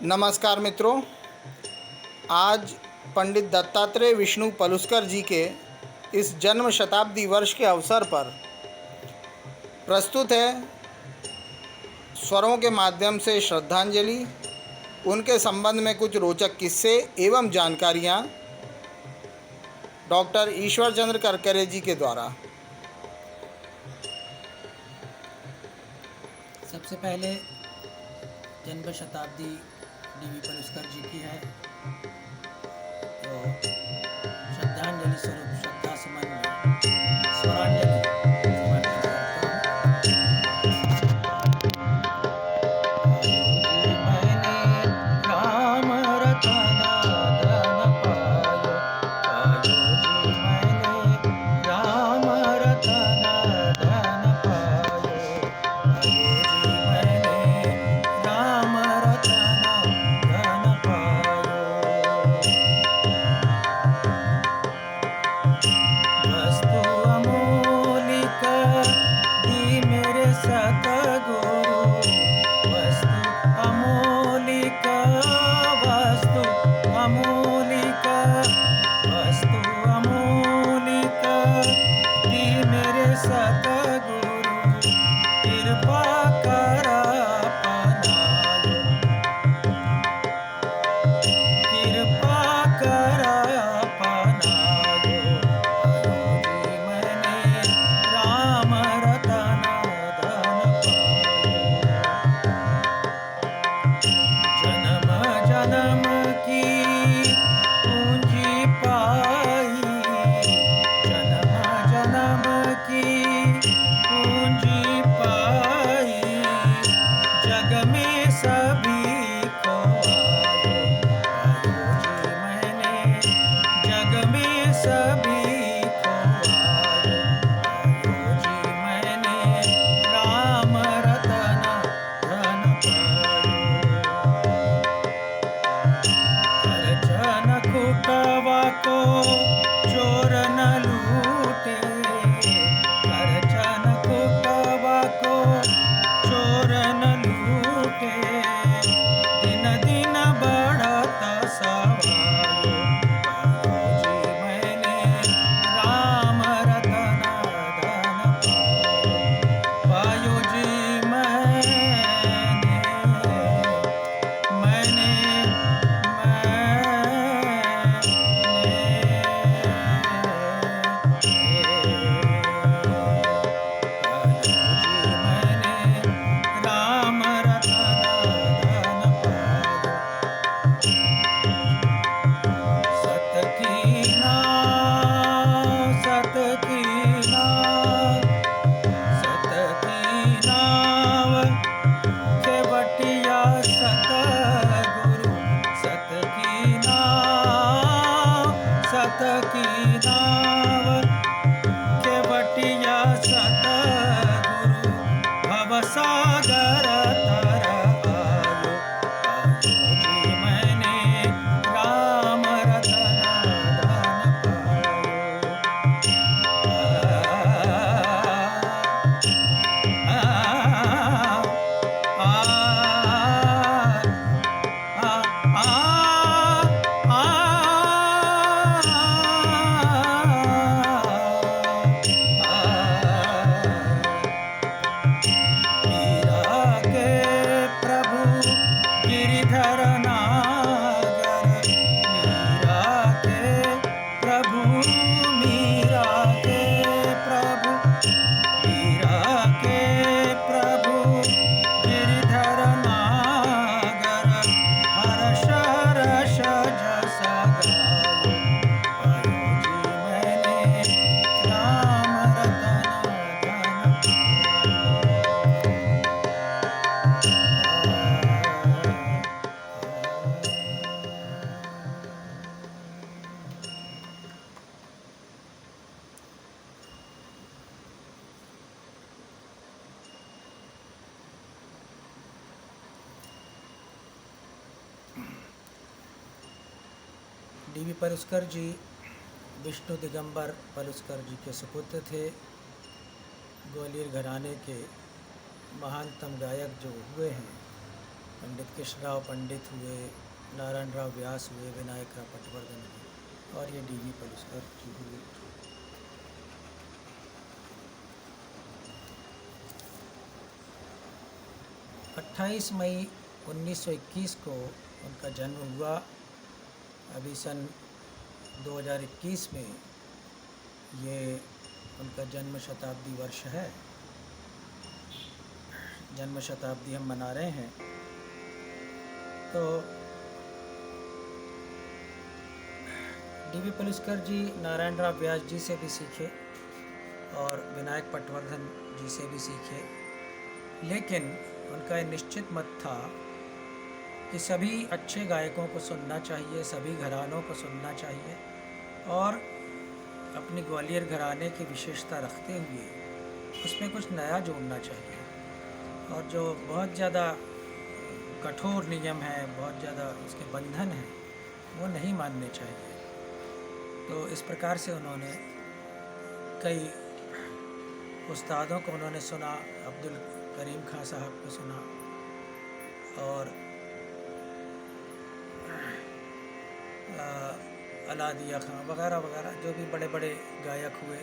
नमस्कार मित्रों। आज पंडित दत्तात्रेय विष्णु पलुस्कर जी के इस जन्म शताब्दी वर्ष के अवसर पर प्रस्तुत है स्वरों के माध्यम से श्रद्धांजलि। उनके संबंध में कुछ रोचक किस्से एवं जानकारियाँ डॉक्टर ईश्वर चंद्र करकरे जी के द्वारा। सबसे पहले जन्म शताब्दी डीवी पलुस्कर जी की है, तो श्रद्धांजलि स्वरूप श्रद्धा सुमन स्वरांजलि समर्पित करता हूँ। मैंने राम रतना धन पायो, पायो जी मैंने राम रतना धन पायो, पायो जी मैंने राम रतना धन पायो। वस्तु अमूलिक दी मेरे सतगुरु, वस्तु अमूलिक, वस्तु अमूलिक, वस्तु अमूलिक दी मेरे सतगुरु, कृपा कर अपनायो, कृपा कर अपनायो। पायो जी मैंने राम रतना धन पायो। जन्म जन्म की पूंजी पाई, जन्म जन्म की पूंजी पाई, जग में सभी को आयो, पायो जी मैंने जग में सभी को आयो, पायो जी मैंने राम रतना धन पायो। अर्चन कुटवा को चोर न लूटे, अर्चन कुटवा को चोर न लूटे, दिन दिन बढ़ता सवायो, पायो जी मैंने राम रतना धन पायो, पायो जी मैंने राम रतना धन पायो। सत की नाव, सत की नाव, सत की नाव, केवटिया सतगुरु, सत की नाव, सत की नाव, केवटिया सतगुरु, भवसागर तर आयो, पायो जी मैंने राम रतना धन पायो। मीरा के प्रभु गिरिधर नागर, मीरा के प्रभु, मीरा के प्रभु, मीरा के प्रभु गिरिधर नागर, हर्ष रस जस गायो, पायो जी मैंने राम रतना धन डीवी पलुस्कर जी विष्णु दिगंबर पलुस्कर जी के सुपुत्र थे। ग्वालियर घराने के महानतम गायक जो हुए हैं, पंडित कृष्णराव पंडित हुए, नारायण राव व्यास हुए, विनायक राव पटवर्धन हुए और ये डीवी पलुस्कर जी हुए। 28 मई 1921 को उनका जन्म हुआ। अभी सन 2021 में ये उनका जन्म शताब्दी वर्ष है, जन्म शताब्दी हम मना रहे हैं। तो डीवी पलुस्कर जी नारायण राव व्यास जी से भी सीखे और विनायक पटवर्धन जी से भी सीखे, लेकिन उनका एक निश्चित मत था कि सभी अच्छे गायकों को सुनना चाहिए, सभी घरानों को सुनना चाहिए और अपनी ग्वालियर घराने की विशेषता रखते हुए उसमें कुछ नया जोड़ना चाहिए। और जो बहुत ज़्यादा कठोर नियम है, बहुत ज़्यादा उसके बंधन हैं, वो नहीं मानने चाहिए। तो इस प्रकार से उन्होंने कई उस्तादों को उन्होंने सुना, अब्दुल करीम खां साहब को सुना और अलादिया खां वगैरह वगैरह जो भी बड़े बड़े गायक हुए।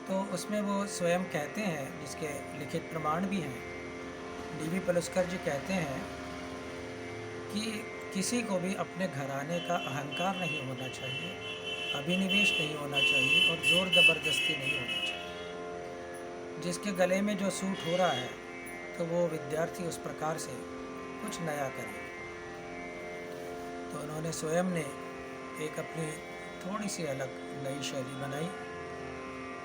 तो उसमें वो स्वयं कहते हैं, जिसके लिखित प्रमाण भी हैं, डीवी पलुस्कर जी कहते हैं कि किसी को भी अपने घराने का अहंकार नहीं होना चाहिए, अभिनिवेश नहीं होना चाहिए और ज़ोर ज़बरदस्ती नहीं होना चाहिए। जिसके गले में जो सूट हो रहा है तो वो विद्यार्थी उस प्रकार से कुछ नया करे। तो उन्होंने स्वयं ने एक अपनी थोड़ी सी अलग नई शैली बनाई,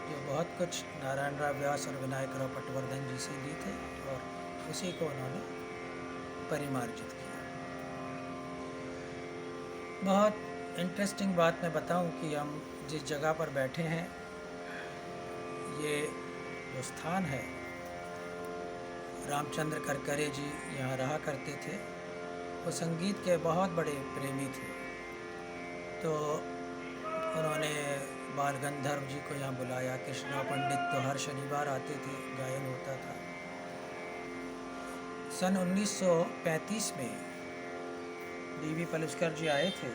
जो बहुत कुछ नारायण राव व्यास और विनायक राव पटवर्धन जी से ली थे और उसी को उन्होंने परिमार्जित किया। बहुत इंटरेस्टिंग बात मैं बताऊं कि हम जिस जगह पर बैठे हैं, ये जो स्थान है, रामचंद्र करकरे जी यहाँ रहा करते थे। वो संगीत के बहुत बड़े प्रेमी थे, तो उन्होंने बाल गंधर्व जी को यहाँ बुलाया। कृष्णा पंडित तो हर शनिवार आते थे, गायन होता था। सन 1935 में डीवी पलुस्कर जी आए थे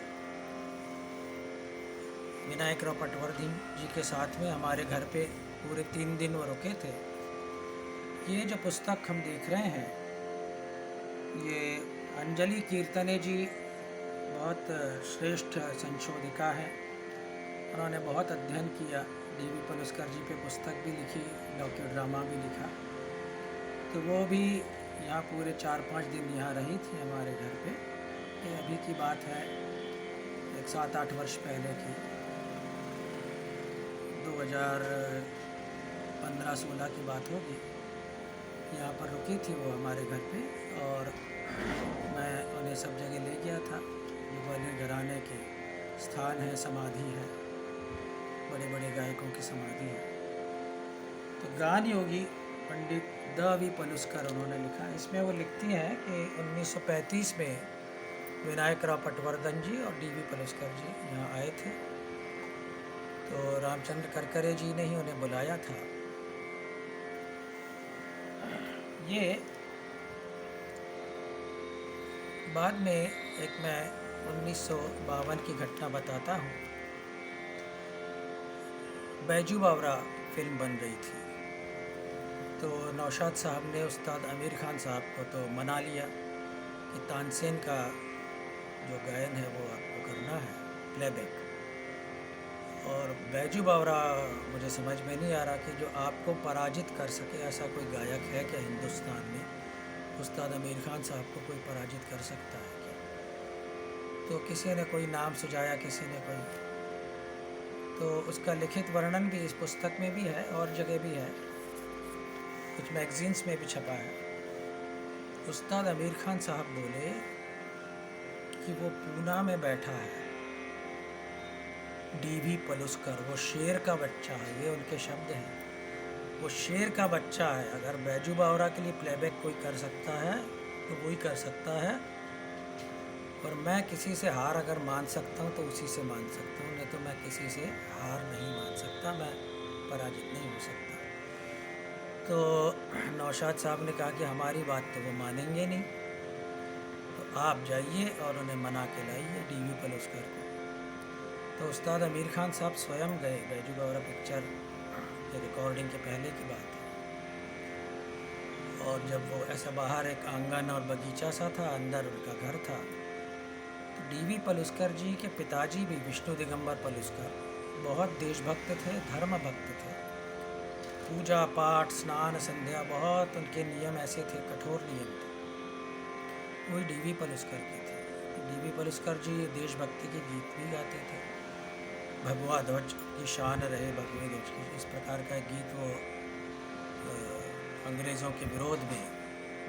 विनायक राव पटवर्धन जी के साथ में हमारे घर पे। पूरे 3 दिन वो रुके थे। ये जो पुस्तक हम देख रहे हैं, ये अंजलि कीर्तने जी बहुत श्रेष्ठ संशोधिका हैं। उन्होंने बहुत अध्ययन किया, डीवी पलुस्कर जी पे पुस्तक भी लिखी, डॉक्यू ड्रामा भी लिखा। तो वो भी यहाँ पूरे 4-5 दिन यहाँ रही थी हमारे घर पे। ये अभी की बात है, एक 7-8 वर्ष पहले की, 2015-16 की बात होगी। यहाँ पर रुकी थी वो हमारे घर पे और मैं उन्हें सब जगह ले गया था। जो ग्वालियर घराने के स्थान है, समाधि है, बड़े बड़े गायकों की समाधि है। तो गान योगी पंडित द वी पलुस्कर उन्होंने लिखा। इसमें वो लिखती हैं कि 1935 में विनायक राव पटवर्धन जी और डीवी पलुस्कर जी यहाँ आए थे। तो रामचंद्र करकरे जी ने ही उन्हें बुलाया था। ये बाद में एक मैं 1952 की घटना बताता हूँ। बैजू बावरा फिल्म बन रही थी, तो नौशाद साहब ने उस्ताद आमिर खान साहब को तो मना लिया कि तानसेन का जो गायन है वो आपको करना है, प्लेबैक। और बैजू बावरा मुझे समझ में नहीं आ रहा कि जो आपको पराजित कर सके, ऐसा कोई गायक है क्या हिंदुस्तान में? उस्ताद आमिर खान साहब को कोई पराजित कर सकता है क्या? तो किसी ने कोई नाम सुझाया, किसी ने कोई, तो उसका लिखित वर्णन भी इस पुस्तक में भी है और जगह भी है, कुछ मैगजीन्स में भी छपा है। उस्ताद आमिर खान साहब बोले कि वो पूना में बैठा है डीवी पलुस्कर, वो शेर का बच्चा है, ये उनके शब्द हैं। वो शेर का बच्चा है। अगर बैजू बावरा के लिए प्लेबैक कोई कर सकता है तो वही कर सकता है, और मैं किसी से हार अगर मान सकता हूँ तो उसी से मान सकता हूँ, नहीं तो मैं किसी से हार नहीं मान सकता, मैं पराजित नहीं हो सकता। तो नौशाद साहब ने कहा कि हमारी बात तो वो मानेंगे नहीं। आप जाइए और उन्हें मना के लाइए डीवी पलुस्कर को। तो उस्ताद आमिर खान साहब स्वयं गए। बैजू बावरा पिक्चर के रिकॉर्डिंग के पहले की बात है। और जब वो ऐसा बाहर एक आंगन और बगीचा सा था, अंदर उनका घर था, तो डीवी पलुस्कर जी के पिताजी भी विष्णु दिगंबर पलुस्कर बहुत देशभक्त थे, धर्म भक्त थे। पूजा पाठ, स्नान, संध्या, बहुत उनके नियम ऐसे थे, कठोर नियम थे। वही डीवी पलुस्कर की थी। डीवी पलुस्कर जी देशभक्ति के गीत भी गाते थे। भगवा ध्वज की शान रहे भगवे ध्वज की, इस प्रकार का एक गीत वो अंग्रेज़ों के विरोध में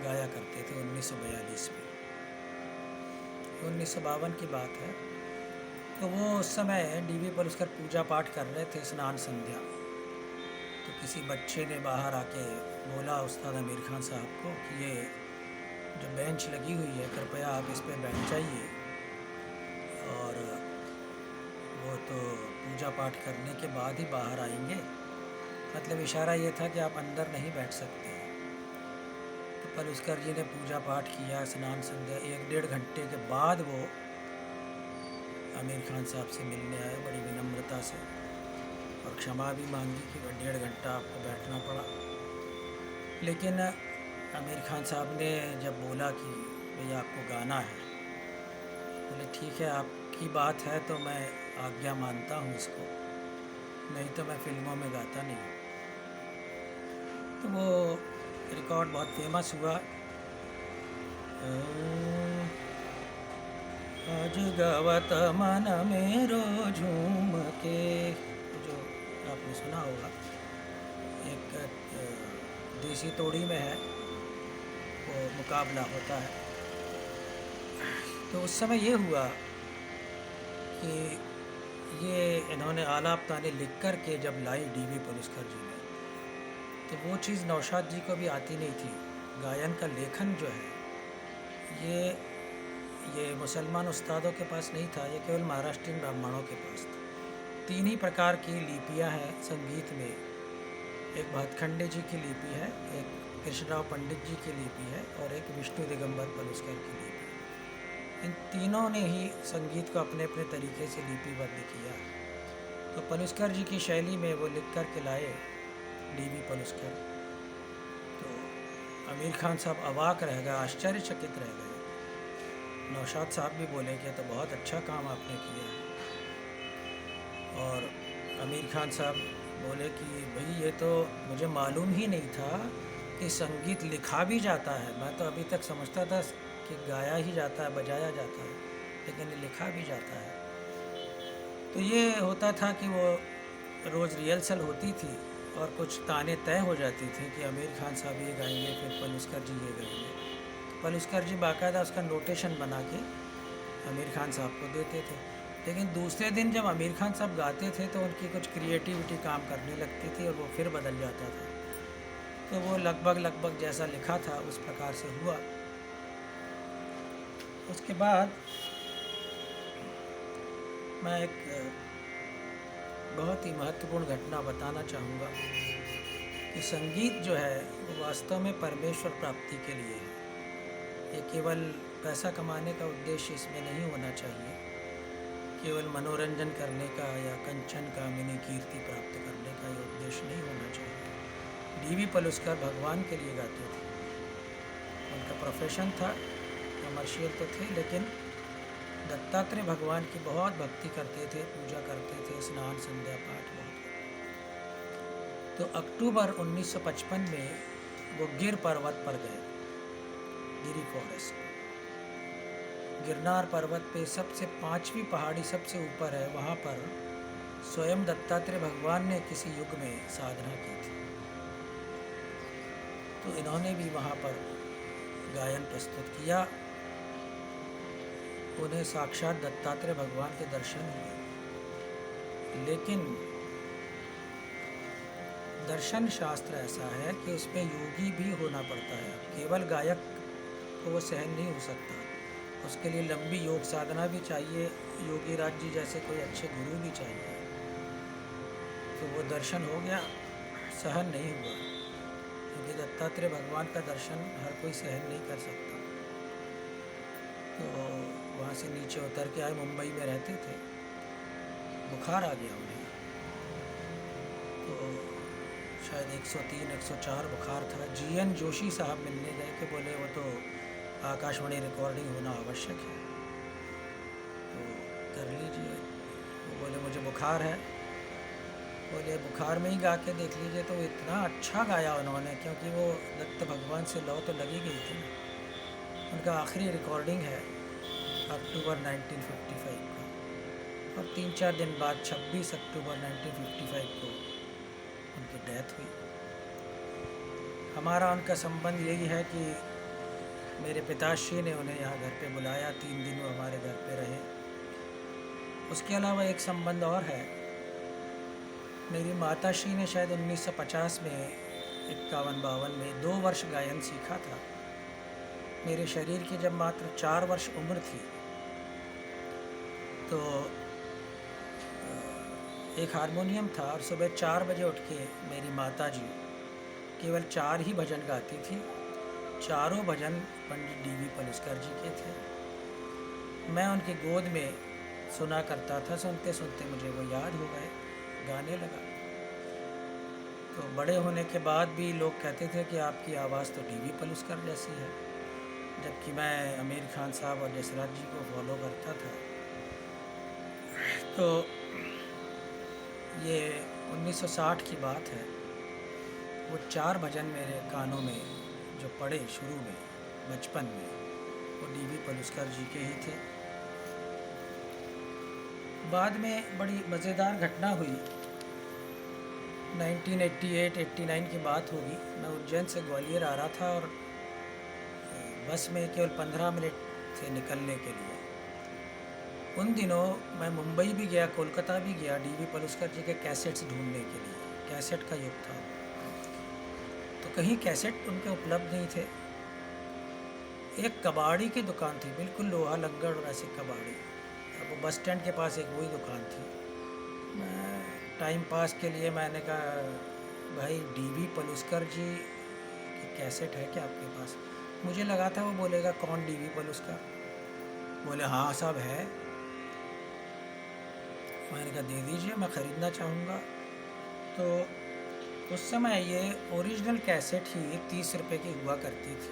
गाया करते थे 1942 में। 1952 की बात है। तो वो उस समय डीवी पलुस्कर पूजा पाठ कर रहे थे, स्नान संध्या। तो किसी बच्चे ने बाहर आके बोला उस्ताद आमिर खान साहब को कि ये जो बेंच लगी हुई है, कृपया आप इस पर बैठ जाइए। और वो तो पूजा पाठ करने के बाद ही बाहर आएंगे, मतलब इशारा ये था कि आप अंदर नहीं बैठ सकते। तो पलुस्कर जी ने पूजा पाठ किया, स्नान संध्या। 1-1.5 घंटे के बाद वो आमिर खान साहब से मिलने आए बड़ी विनम्रता से, और क्षमा भी मांगी कि 1.5 घंटा आपको बैठना पड़ा। लेकिन आमिर खान साहब ने जब बोला कि भैया आपको गाना है, बोले ठीक है, आपकी बात है तो मैं आज्ञा मानता हूँ इसको, नहीं तो मैं फिल्मों में गाता नहीं। तो वो रिकॉर्ड बहुत फेमस हुआ। आज गावत मन मेरो झूम के, जो आपने सुना होगा, एक देसी तोड़ी में है वो मुकाबला होता है। तो उस समय ये हुआ कि ये इन्होंने आलाप ताने लिख कर के जब लाई डीवी पलुस्कर जी ने, तो वो चीज़ नौशाद जी को भी आती नहीं थी। गायन का लेखन जो है ये मुसलमान उस्तादों के पास नहीं था, ये केवल महाराष्ट्रीयन ब्राह्मणों के पास था। 3 ही प्रकार की लिपियां हैं संगीत में। एक भातखंडे जी की लिपि है, एक कृष्णराव पंडित जी की लिपि है, और एक विष्णु दिगंबर पलुस्कर की लिपि है। इन तीनों ने ही संगीत को अपने अपने तरीके से लिपिबद्ध किया। तो पलुस्कर जी की शैली में वो लिख कर के लाए डीवी पलुस्कर। तो आमिर खान साहब अवाक रह गए, आश्चर्यचकित रह गए। नौशाद साहब भी बोले कि तो बहुत अच्छा काम आपने किया है। और आमिर खान साहब बोले कि भाई ये तो मुझे मालूम ही नहीं था कि संगीत लिखा भी जाता है। मैं तो अभी तक समझता था कि गाया ही जाता है, बजाया जाता है, लेकिन ये लिखा भी जाता है। तो ये होता था कि वो रोज़ रिहर्सल होती थी और कुछ ताने तय हो जाती थी कि आमिर खान साहब ये गाएंगे, फिर पलुस्कर जी ये गाएंगे। पलुस्कर जी बाकायदा उसका नोटेशन बना के आमिर खान साहब को देते थे। लेकिन दूसरे दिन जब आमिर खान साहब गाते थे तो उनकी कुछ क्रिएटिविटी काम करने लगती थी और वो फिर बदल जाता था। तो वो लगभग जैसा लिखा था उस प्रकार से हुआ। उसके बाद मैं एक बहुत ही महत्वपूर्ण घटना बताना चाहूँगा कि संगीत जो है वो वास्तव में परमेश्वर प्राप्ति के लिए है। ये केवल पैसा कमाने का उद्देश्य इसमें नहीं होना चाहिए, केवल मनोरंजन करने का या कंचन कामिनी कीर्ति प्राप्त करने का ये उद्देश्य नहीं होना चाहिए। डीवी पलुस्कर भगवान के लिए गाते थे, उनका प्रोफेशन था, कमर्शियल तो थे, लेकिन दत्तात्रेय भगवान की बहुत भक्ति करते थे, पूजा करते थे, स्नान संध्या पाठ बहुत करते। तो अक्टूबर 1955 में वो गिर पर्वत पर गए, गिरी फॉरेस्ट। गिरनार पर्वत पे सबसे 5वीं पहाड़ी सबसे ऊपर है, वहाँ पर स्वयं दत्तात्रेय भगवान ने किसी युग में साधना की थी। तो इन्होंने भी वहाँ पर गायन प्रस्तुत किया। उन्हें साक्षात दत्तात्रेय भगवान के दर्शन हुए। लेकिन दर्शन शास्त्र ऐसा है कि उसमें योगी भी होना पड़ता है, केवल गायक को वो सहन नहीं हो सकता। उसके लिए लंबी योग साधना भी चाहिए, योगी राज जी जैसे कोई अच्छे गुरु भी चाहिए। तो वो दर्शन हो गया, सहन नहीं हुआ, क्योंकि दत्तात्रेय भगवान का दर्शन हर कोई सहन नहीं कर सकता। तो वहाँ से नीचे उतर के आए, मुंबई में रहते थे, बुखार आ गया उन्हें। तो शायद 103 104 बुखार था। GN जोशी साहब मिलने गए कि बोले वो तो आकाशवाणी रिकॉर्डिंग होना आवश्यक है, तो कर लीजिए। वो बोले मुझे बुखार है। बोले बुखार में ही गा के देख लीजिए। तो इतना अच्छा गाया उन्होंने, क्योंकि वो दत्त भगवान से लौ तो लगी गई थी ना। उनका आखिरी रिकॉर्डिंग है अक्टूबर 1955 का, और 3-4 दिन बाद 26 अक्टूबर 1955 को उनकी डेथ हुई। हमारा उनका संबंध यही है कि मेरे पिताश्री ने उन्हें यहाँ घर पे बुलाया, 3 दिन वो हमारे घर पे रहे। उसके अलावा एक संबंध और है। मेरी माताश्री ने शायद 1950 में 51-52 में 2 वर्ष गायन सीखा था। मेरे शरीर की जब मात्र 4 वर्ष उम्र थी, तो एक हारमोनियम था, और सुबह 4 बजे उठ के मेरी माताजी केवल 4 ही भजन गाती थी। चारों भजन पंडित DV पलुस्कर जी के थे। मैं उनकी गोद में सुना करता था। सुनते सुनते मुझे वो याद हो गए, गाने लगा। तो बड़े होने के बाद भी लोग कहते थे कि आपकी आवाज़ तो DV पलुस्कर जैसी है, जबकि मैं आमिर खान साहब और जसराज जी को फॉलो करता था। तो ये 1960 की बात है। वो 4 भजन मेरे कानों में जो पड़े शुरू में बचपन में, वो DV पलुस्कर जी के ही थे। बाद में बड़ी मज़ेदार घटना हुई। 1988-89 की बात होगी। मैं उज्जैन से ग्वालियर आ रहा था, और बस में केवल 15 मिनट थे निकलने के लिए। उन दिनों मैं मुंबई भी गया, कोलकाता भी गया DV पलुस्कर जी के कैसेट्स ढूंढने के लिए। कैसेट का युग था, तो कहीं कैसेट उनके उपलब्ध नहीं थे। एक कबाड़ी की दुकान थी, बिल्कुल लोहा लंगड़ वैसे कबाड़ी। अब वो बस स्टैंड के पास एक वही दुकान थी। मैं टाइम पास के लिए मैंने कहा, भाई DV पलुस्कर जी की कैसेट है क्या आपके पास? मुझे लगा था वो बोलेगा कौन DV पलुस्कर। बोले हाँ साहब है। मैंने कहा दे दीजिए, मैं ख़रीदना चाहूँगा। तो उस समय ये ओरिजिनल कैसेट ही 30 रुपये की हुआ करती थी।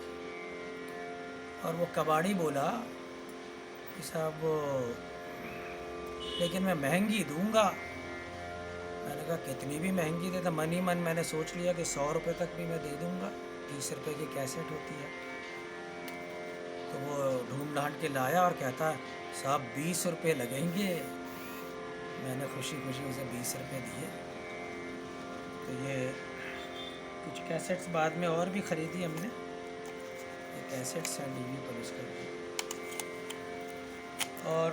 और वो कबाड़ी बोला कि साहब वो, लेकिन मैं महंगी दूंगा। मैंने कहा कितनी भी महंगी दे। तो मन ही मन मैंने सोच लिया कि 100 रुपये तक भी मैं दे दूंगा, 30 रुपये की कैसेट होती है। तो वो ढूंढ ढांड के लाया और कहता साहब 20 रुपये लगेंगे। मैंने खुशी खुशी उसे 20 रुपये दिए। तो ये कुछ कैसेट्स बाद में और भी ख़रीदी हमने। ये कैसेट्स हैं DV पलुस्कर की। और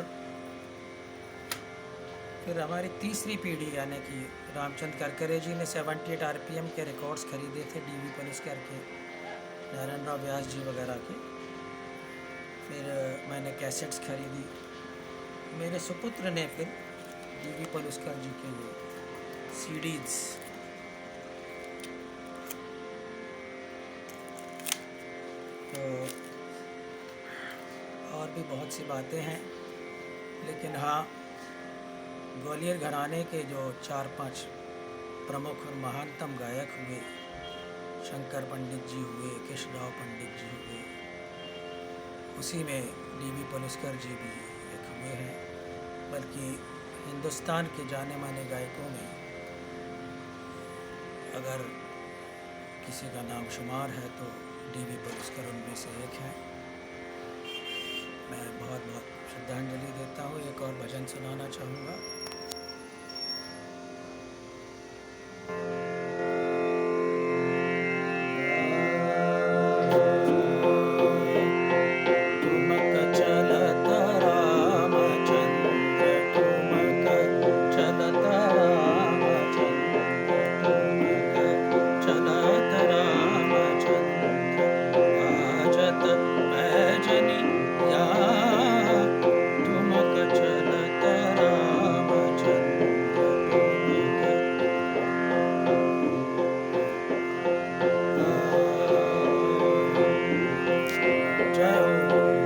फिर हमारी तीसरी पीढ़ी यानी कि रामचंद्र करकरे जी ने 78 RPM के रिकॉर्ड्स ख़रीदे थे DV पलुस्कर के, नारायण राव व्यास जी वगैरह के। फिर मैंने कैसेट्स ख़रीदी। मेरे सुपुत्र ने फिर DV पलुस्कर जी के लिए CDs, तो और भी बहुत सी बातें हैं। लेकिन हाँ, ग्वालियर घराने के जो 4-5 प्रमुख और महानतम गायक हुए, शंकर पंडित जी हुए, कृष्णराव पंडित जी हुए, उसी में DV पलुस्कर जी भी एक हुए हैं। बल्कि हिंदुस्तान के जाने माने गायकों में अगर किसी का नाम शुमार है तो DV पलुस्कर उनमें से एक है।